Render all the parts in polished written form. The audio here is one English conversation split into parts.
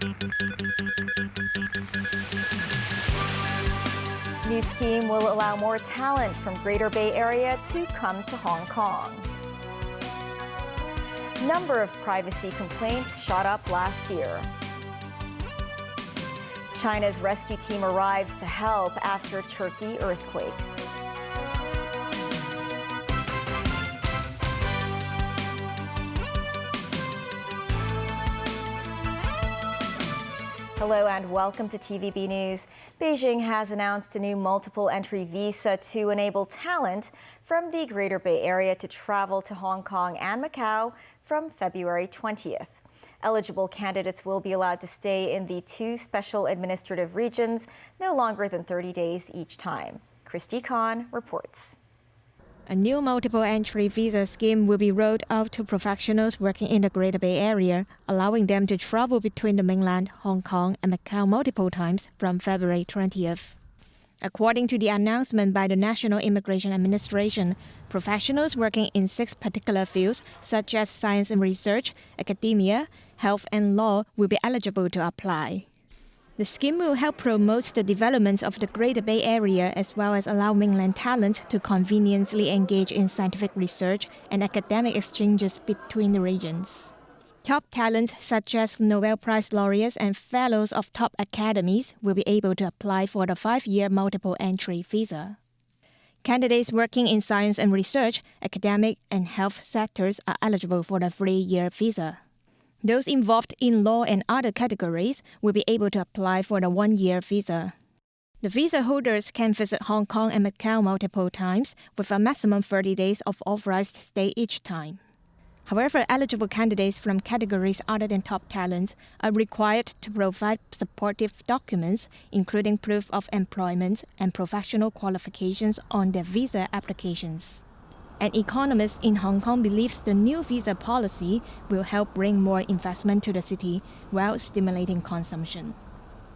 New scheme will allow more talent from Greater Bay Area to come to Hong Kong. Number of privacy complaints shot up last year. China's rescue team arrives to help after Turkey earthquake. Hello and welcome to TVB News. Beijing has announced a new multiple entry visa to enable talent from the Greater Bay Area to travel to Hong Kong and Macau from February 20th. Eligible candidates will be allowed to stay in the two special administrative regions no longer than 30 days each time. Christy Khan reports. A new multiple entry visa scheme will be rolled out to professionals working in the Greater Bay Area, allowing them to travel between the mainland, Hong Kong and Macau multiple times from February 20th. According to the announcement by the National Immigration Administration, professionals working in 6 particular fields such as science and research, academia, health and law will be eligible to apply. The scheme will help promote the development of the Greater Bay Area as well as allow mainland talent to conveniently engage in scientific research and academic exchanges between the regions. Top talents such as Nobel Prize laureates and fellows of top academies will be able to apply for the 5-year multiple entry visa. Candidates working in science and research, academic and health sectors are eligible for the 3-year visa. Those involved in law and other categories will be able to apply for the 1-year visa. The visa holders can visit Hong Kong and Macau multiple times with a maximum 30 days of authorized stay each time. However, eligible candidates from categories other than top talents are required to provide supportive documents, including proof of employment and professional qualifications on their visa applications. An economist in Hong Kong believes the new visa policy will help bring more investment to the city while stimulating consumption.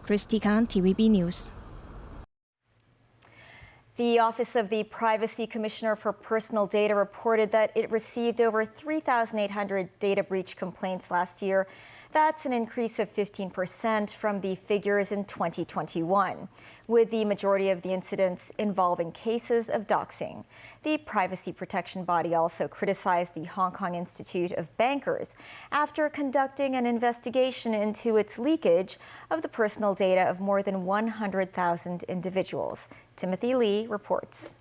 Christy Khan, TVB News. The Office of the Privacy Commissioner for Personal Data reported that it received over 3,800 data breach complaints last year. That's an increase of 15% from the figures in 2021, with the majority of the incidents involving cases of doxing. The privacy protection body also criticized the Hong Kong Institute of Bankers after conducting an investigation into its leakage of the personal data of more than 100,000 individuals. Timothy Lee reports.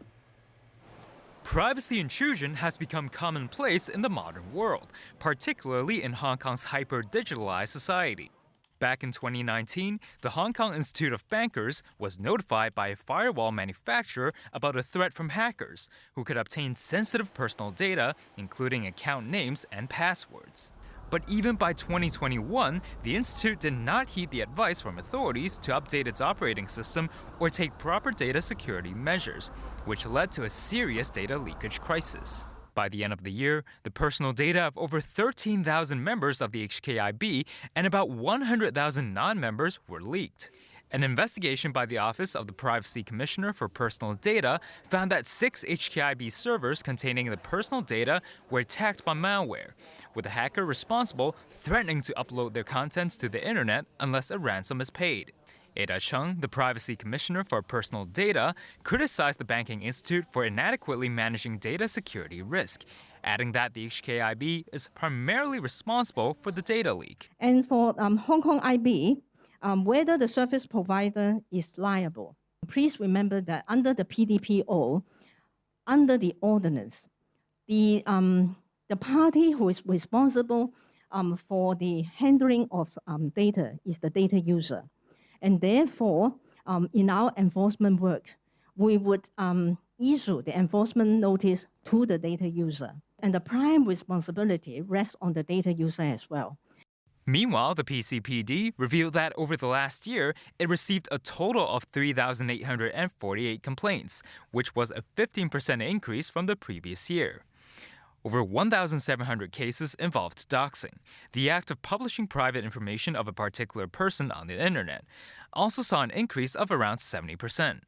Privacy intrusion has become commonplace in the modern world, particularly in Hong Kong's hyper-digitalized society. Back in 2019, the Hong Kong Institute of Bankers was notified by a firewall manufacturer about a threat from hackers who could obtain sensitive personal data, including account names and passwords. But even by 2021, the institute did not heed the advice from authorities to update its operating system or take proper data security measures, which led to a serious data leakage crisis. By the end of the year, the personal data of over 13,000 members of the HKIB and about 100,000 non-members were leaked. An investigation by the Office of the Privacy Commissioner for Personal Data found that 6 HKIB servers containing the personal data were attacked by malware, with a hacker responsible threatening to upload their contents to the internet unless a ransom is paid. Ada Chung, the Privacy Commissioner for Personal Data, criticized the Banking Institute for inadequately managing data security risk, adding that the HKIB is primarily responsible for the data leak. And for Hong Kong IB, whether the service provider is liable, please remember that under the PDPO, under the ordinance, the party who is responsible for the handling of data is the data user. And therefore, in our enforcement work, we would issue the enforcement notice to the data user. And the prime responsibility rests on the data user as well. Meanwhile, the PCPD revealed that over the last year, it received a total of 3,848 complaints, which was a 15% increase from the previous year. Over 1,700 cases involved doxing, the act of publishing private information of a particular person on the internet, also saw an increase of around 70%.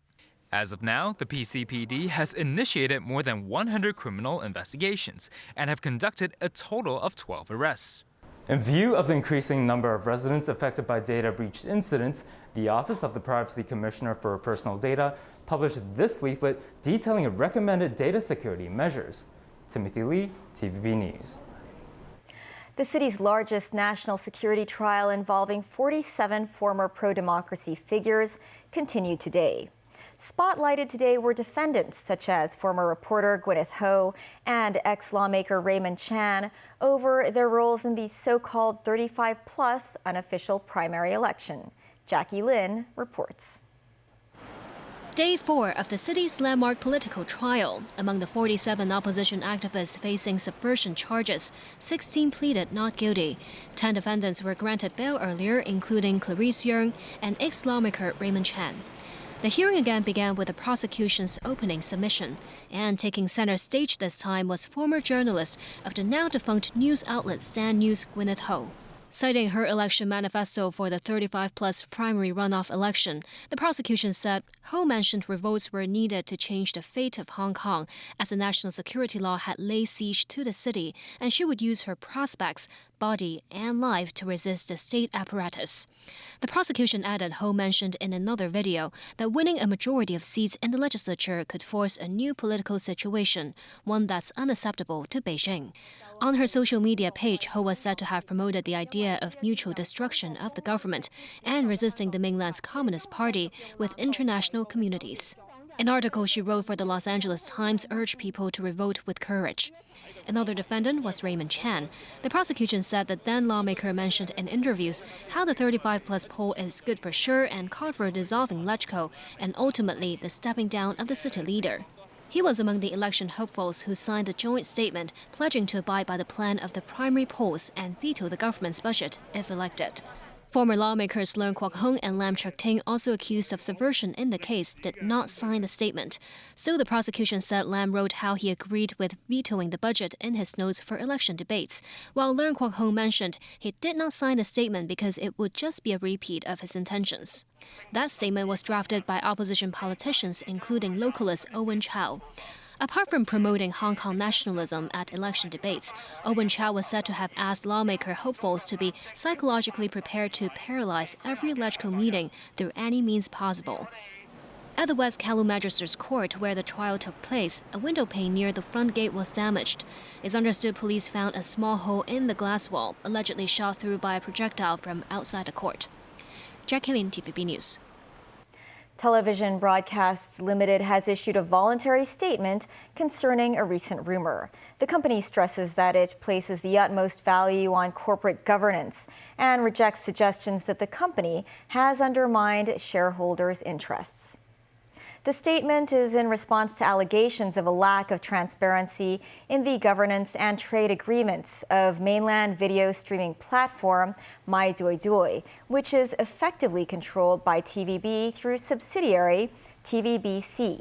As of now, the PCPD has initiated more than 100 criminal investigations and have conducted a total of 12 arrests. In view of the increasing number of residents affected by data breach incidents, the Office of the Privacy Commissioner for Personal Data published this leaflet detailing recommended data security measures. Timothy Lee, TVB News. The city's largest national security trial involving 47 former pro-democracy figures continued today. Spotlighted today were defendants such as former reporter Gwyneth Ho and ex-lawmaker Raymond Chan over their roles in the so-called 35-plus unofficial primary election. Jackie Lin reports. Day 4 of the city's landmark political trial. Among the 47 opposition activists facing subversion charges, 16 pleaded not guilty. 10 defendants were granted bail earlier, including Clarice Yeung and ex-lawmaker Raymond Chan. The hearing again began with the prosecution's opening submission, and taking center stage this time was former journalist of the now-defunct news outlet Stand News, Gwyneth Ho. Citing her election manifesto for the 35-plus primary runoff election, the prosecution said Ho mentioned revolts were needed to change the fate of Hong Kong as a national security law had laid siege to the city, and she would use her prospects, body, and life to resist the state apparatus. The prosecution added Ho mentioned in another video that winning a majority of seats in the legislature could force a new political situation, one that's unacceptable to Beijing. On her social media page, Ho was said to have promoted the idea of mutual destruction of the government and resisting the mainland's Communist Party with international communities. An article she wrote for the Los Angeles Times urged people to revolt with courage. Another defendant was Raymond Chan. The prosecution said the then lawmaker mentioned in interviews how the 35-plus poll is good for sure and called for dissolving LegCo and ultimately the stepping down of the city leader. He was among the election hopefuls who signed a joint statement pledging to abide by the plan of the primary polls and veto the government's budget if elected. Former lawmakers Leung Kwok-hung and Lam Cheuk-ting, also accused of subversion in the case, did not sign the statement. Still, the prosecution said Lam wrote how he agreed with vetoing the budget in his notes for election debates, while Leung Kwok-hung mentioned he did not sign the statement because it would just be a repeat of his intentions. That statement was drafted by opposition politicians, including localist Owen Chow. Apart from promoting Hong Kong nationalism at election debates, Owen Chow was said to have asked lawmaker hopefuls to be psychologically prepared to paralyze every LegCo meeting through any means possible. At the West Kowloon Magistrates Court, where the trial took place, a window pane near the front gate was damaged. It's understood police found a small hole in the glass wall, allegedly shot through by a projectile from outside the court. Jackie Lin, TVB News. Television Broadcasts Limited has issued a voluntary statement concerning a recent rumor. The company stresses that it places the utmost value on corporate governance and rejects suggestions that the company has undermined shareholders' interests. The statement is in response to allegations of a lack of transparency in the governance and trade agreements of mainland video streaming platform MyDuiDui, which is effectively controlled by TVB through subsidiary TVBC.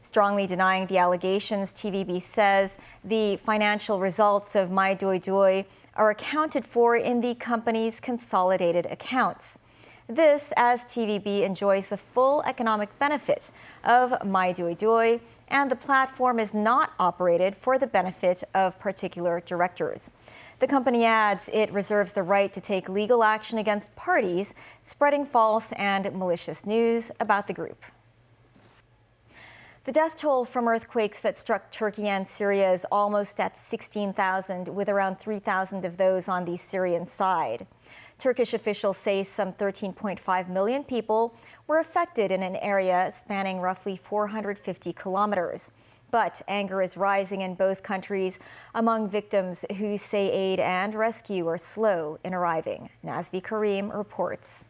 Strongly denying the allegations, TVB says the financial results of MyDuiDui are accounted for in the company's consolidated accounts. This as TVB enjoys the full economic benefit of MyDuiDui, and the platform is not operated for the benefit of particular directors. The company adds it reserves the right to take legal action against parties spreading false and malicious news about the group. The death toll from earthquakes that struck Turkey and Syria is almost at 16,000, with around 3,000 of those on the Syrian side. Turkish officials say some 13.5 million people were affected in an area spanning roughly 450 kilometers. But anger is rising in both countries among victims who say aid and rescue are slow in arriving. Nazvi Karim reports.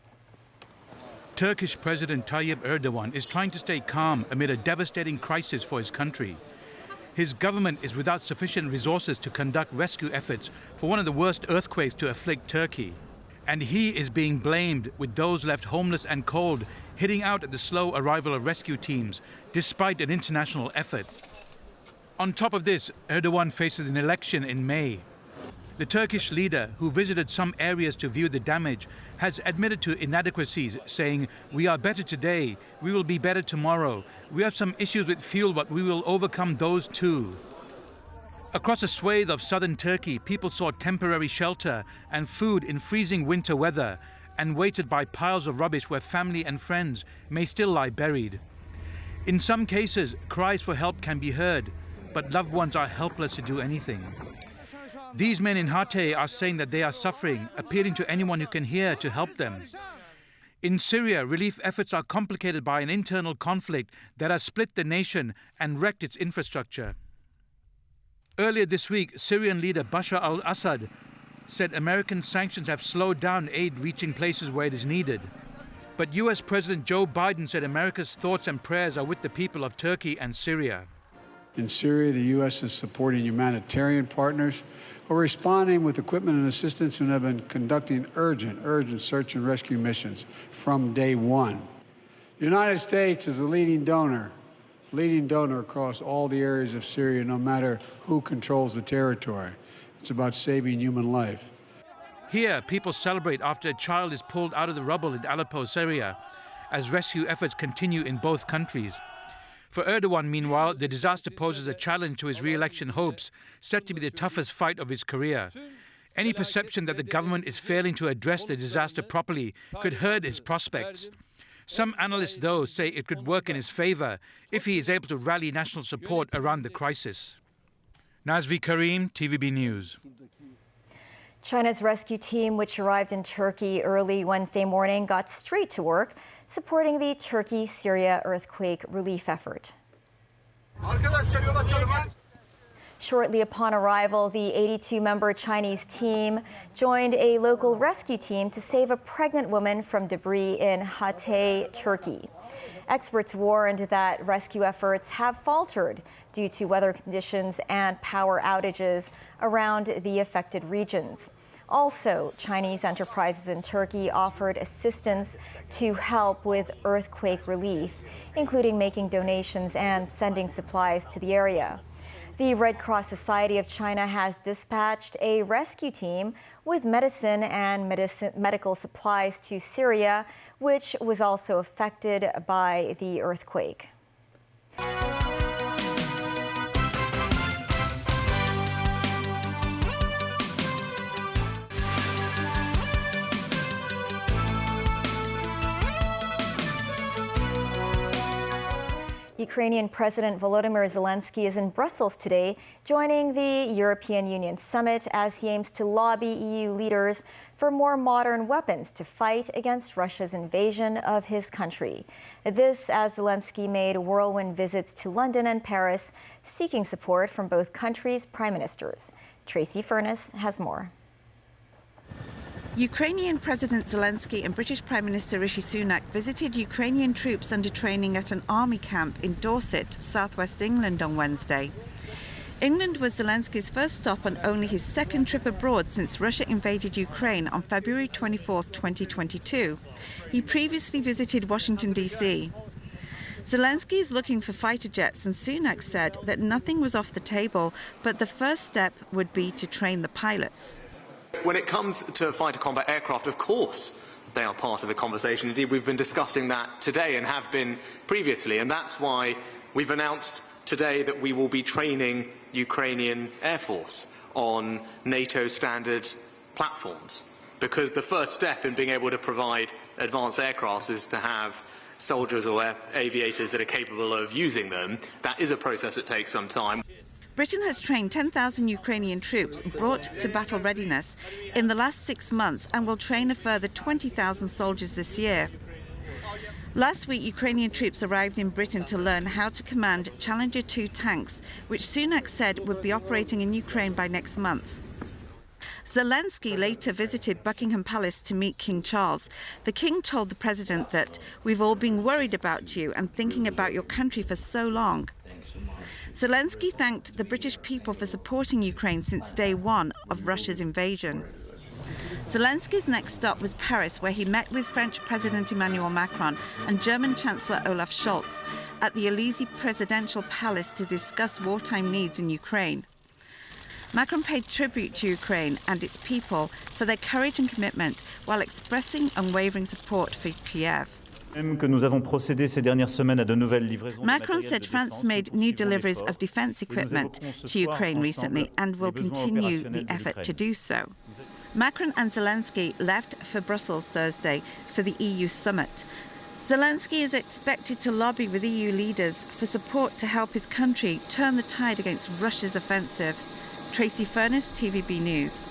Turkish President Tayyip Erdogan is trying to stay calm amid a devastating crisis for his country. His government is without sufficient resources to conduct rescue efforts for one of the worst earthquakes to afflict Turkey. And he is being blamed, with those left homeless and cold hitting out at the slow arrival of rescue teams, despite an international effort. On top of this, Erdogan faces an election in May. The Turkish leader, who visited some areas to view the damage, has admitted to inadequacies, saying, "We are better today, we will be better tomorrow. We have some issues with fuel, but we will overcome those too." Across a swathe of southern Turkey, people sought temporary shelter and food in freezing winter weather and waited by piles of rubbish where family and friends may still lie buried. In some cases, cries for help can be heard, but loved ones are helpless to do anything. These men in Hatay are saying that they are suffering, appealing to anyone who can hear to help them. In Syria, relief efforts are complicated by an internal conflict that has split the nation and wrecked its infrastructure. Earlier this week, Syrian leader Bashar al-Assad said American sanctions have slowed down aid reaching places where it is needed. But US President Joe Biden said America's thoughts and prayers are with the people of Turkey and Syria. In Syria, the U.S. is supporting humanitarian partners who are responding with equipment and assistance and have been conducting urgent search and rescue missions from day one. The United States is a leading donor across all the areas of Syria, no matter who controls the territory. It's about saving human life. Here, people celebrate after a child is pulled out of the rubble in Aleppo, Syria, as rescue efforts continue in both countries. For Erdogan, meanwhile, the disaster poses a challenge to his re-election hopes, set to be the toughest fight of his career. Any perception that the government is failing to address the disaster properly could hurt his prospects. Some analysts, though, say it could work in his favor if he is able to rally national support around the crisis. Nazvi Karim, TVB News. China's rescue team, which arrived in Turkey early Wednesday morning, got straight to work supporting the Turkey-Syria earthquake relief effort. Shortly upon arrival, the 82-member Chinese team joined a local rescue team to save a pregnant woman from debris in Hatay, Turkey. Experts warned that rescue efforts have faltered due to weather conditions and power outages around the affected regions. Also, Chinese enterprises in Turkey offered assistance to help with earthquake relief, including making donations and sending supplies to the area. The Red Cross Society of China has dispatched a rescue team with medicine and medical supplies to Syria, which was also affected by the earthquake. Ukrainian President Volodymyr Zelensky is in Brussels today, joining the European Union summit as he aims to lobby EU leaders for more modern weapons to fight against Russia's invasion of his country. This as Zelensky made whirlwind visits to London and Paris, seeking support from both countries' prime ministers. Tracy Furness has more. Ukrainian President Zelensky and British Prime Minister Rishi Sunak visited Ukrainian troops under training at an army camp in Dorset, southwest England on Wednesday. England was Zelensky's first stop on only his second trip abroad since Russia invaded Ukraine on February 24, 2022. He previously visited Washington, D.C. Zelensky is looking for fighter jets, and Sunak said that nothing was off the table, but the first step would be to train the pilots. When it comes to fighter combat aircraft, of course, they are part of the conversation. Indeed, we've been discussing that today and have been previously, and that's why we've announced today that we will be training Ukrainian Air Force on NATO standard platforms. Because the first step in being able to provide advanced aircraft is to have soldiers or aviators that are capable of using them. That is a process that takes some time. Britain has trained 10,000 Ukrainian troops brought to battle readiness in the last 6 months and will train a further 20,000 soldiers this year. Last week, Ukrainian troops arrived in Britain to learn how to command Challenger 2 tanks, which Sunak said would be operating in Ukraine by next month. Zelensky later visited Buckingham Palace to meet King Charles. The King told the president that, "We've all been worried about you and thinking about your country for so long." Zelensky thanked the British people for supporting Ukraine since day one of Russia's invasion. Zelensky's next stop was Paris, where he met with French President Emmanuel Macron and German Chancellor Olaf Scholz at the Élysée Presidential Palace to discuss wartime needs in Ukraine. Macron paid tribute to Ukraine and its people for their courage and commitment while expressing unwavering support for Kiev. Macron said France made new deliveries of defence equipment to Ukraine recently and will continue the effort to do so. Macron and Zelensky left for Brussels Thursday for the EU summit. Zelensky is expected to lobby with EU leaders for support to help his country turn the tide against Russia's offensive. Tracy Furness, TVB News.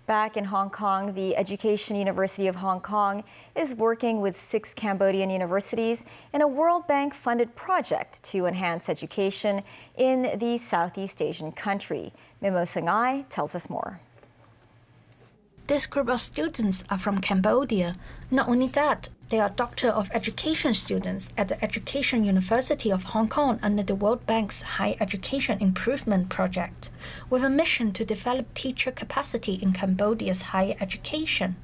Back in Hong Kong, the Education University of Hong Kong is working with 6 Cambodian universities in a World Bank-funded project to enhance education in the Southeast Asian country. Mimo Sangai tells us more. This group of students are from Cambodia. Not only that, they are Doctor of Education students at the Education University of Hong Kong under the World Bank's Higher Education Improvement Project, with a mission to develop teacher capacity in Cambodia's higher education.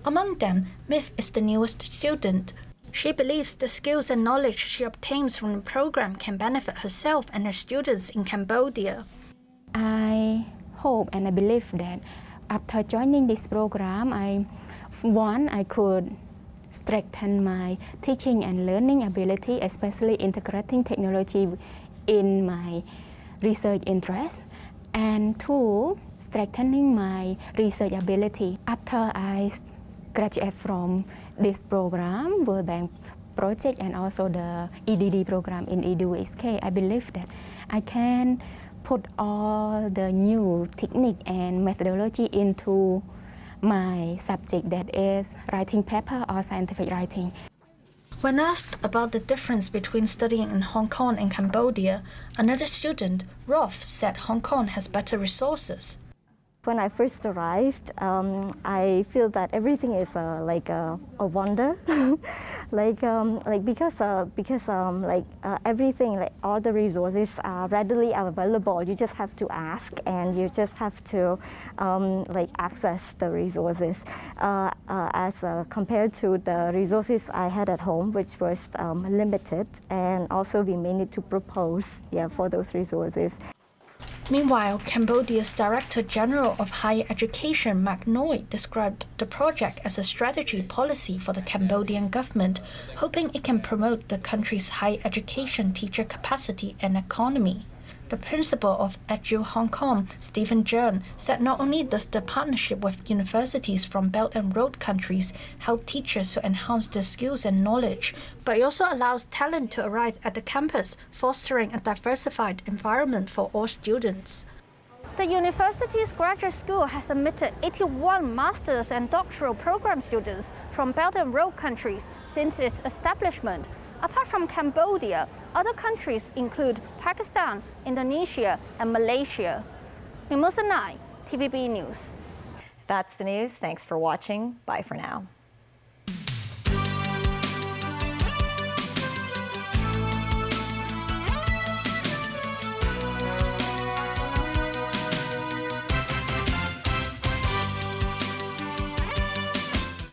Among them, Myth is the newest student. She believes the skills and knowledge she obtains from the program can benefit herself and her students in Cambodia. I hope and I believe that after joining this program, I could strengthen my teaching and learning ability, especially integrating technology in my research interest, and 2, strengthening my research ability. After I graduate from this program, World Bank project, and also the EDD program in EDUSK, I believe that I can put all the new technique and methodology into my subject, that is writing paper or scientific writing. When asked about the difference between studying in Hong Kong and Cambodia, another student, Rolf, said Hong Kong has better resources. When I first arrived, I feel that everything is like a wonder, because everything, like all the resources are readily available. You just have to ask, and you just have to access the resources, as compared to the resources I had at home, which was limited, and also we may need to propose, for those resources. Meanwhile, Cambodia's Director General of Higher Education, Mak Noi, described the project as a strategy policy for the Cambodian government, hoping it can promote the country's higher education teacher capacity and economy. The principal of Edu Hong Kong, Stephen Jern, said not only does the partnership with universities from Belt and Road countries help teachers to enhance their skills and knowledge, but it also allows talent to arrive at the campus, fostering a diversified environment for all students. The university's graduate school has admitted 81 master's and doctoral program students from Belt and Road countries since its establishment. Apart from Cambodia, other countries include Pakistan, Indonesia, and Malaysia. Mimosa Nai, TVB News. That's the news. Thanks for watching. Bye for now.